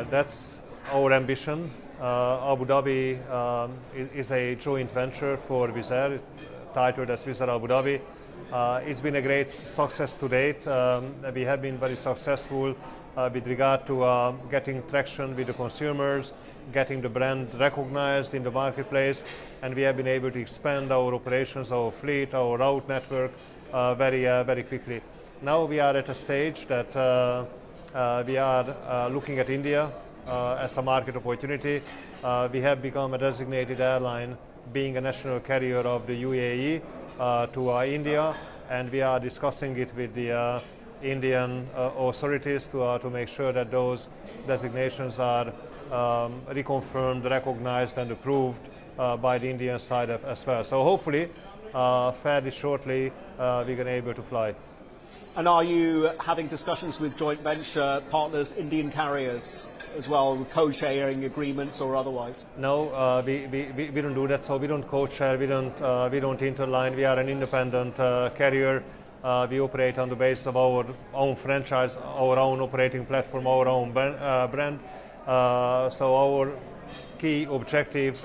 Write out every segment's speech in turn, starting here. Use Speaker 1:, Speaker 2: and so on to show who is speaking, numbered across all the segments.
Speaker 1: That's our ambition. Abu Dhabi is a joint venture for Wizz Air, titled as Wizz Air Abu Dhabi. It's been a great success to date. We have been very successful with regard to getting traction with the consumers, getting the brand recognized in the marketplace, and we have been able to expand our operations, our fleet, our route network very quickly. Now we are at a stage that we are looking at India as a market opportunity. We have become a designated airline, being a national carrier of the UAE to India, and we are discussing it with the Indian authorities to make sure that those designations are reconfirmed, recognized and approved by the Indian side as well. So hopefully, fairly shortly, we're going to be able to fly.
Speaker 2: And are you having discussions with joint venture partners, Indian carriers, as well, co-sharing agreements or otherwise?
Speaker 1: No, we don't do that. So we don't co-share, we don't interline. We are an independent carrier. We operate on the basis of our own franchise, our own operating platform, our own brand. So our key objective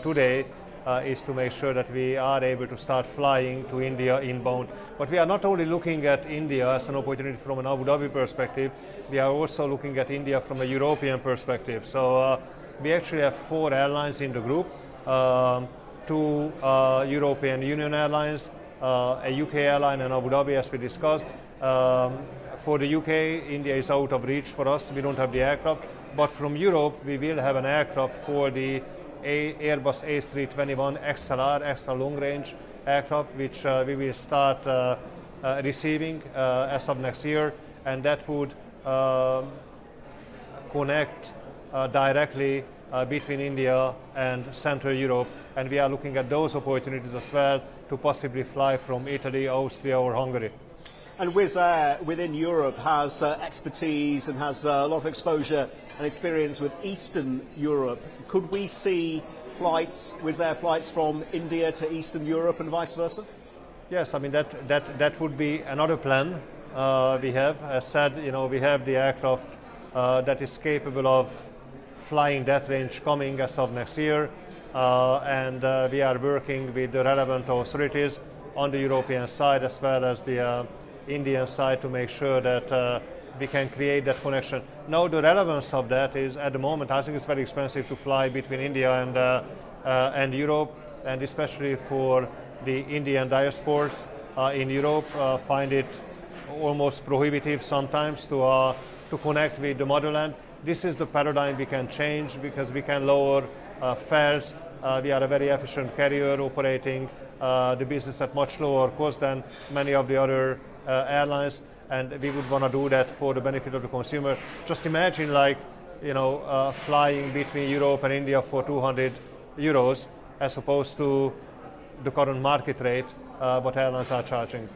Speaker 1: today is to make sure that we are able to start flying to India inbound. But we are not only looking at India as an opportunity from an Abu Dhabi perspective, we are also looking at India from a European perspective. So we actually have 4 airlines in the group, 2 European Union airlines, a UK airline and Abu Dhabi, as we discussed. For the UK, India is out of reach for us. We don't have the aircraft. But from Europe, we will have an aircraft called the Airbus A321 XLR, extra long range aircraft, which we will start receiving as of next year, and that would connect directly between India and Central Europe, and we are looking at those opportunities as well to possibly fly from Italy, Austria or Hungary.
Speaker 2: And Wizz Air within Europe has expertise and has a lot of exposure and experience with Eastern Europe. Could we see flights, Wizz Air flights from India to Eastern Europe and vice versa?
Speaker 1: Yes, I mean that would be another plan we have. As said, we have the aircraft that is capable of flying that range coming as of next year, and we are working with the relevant authorities on the European side as well as the Indian side to make sure that we can create that connection. Now the relevance of that is, at the moment, I think it's very expensive to fly between India and Europe, and especially for the Indian diasporas in Europe find it almost prohibitive sometimes to connect with the motherland. This is the paradigm we can change because we can lower fares. We are a very efficient carrier operating the business at much lower cost than many of the other airlines, and we would want to do that for the benefit of the consumer. Just imagine, flying between Europe and India for €200 as opposed to the current market rate what airlines are charging.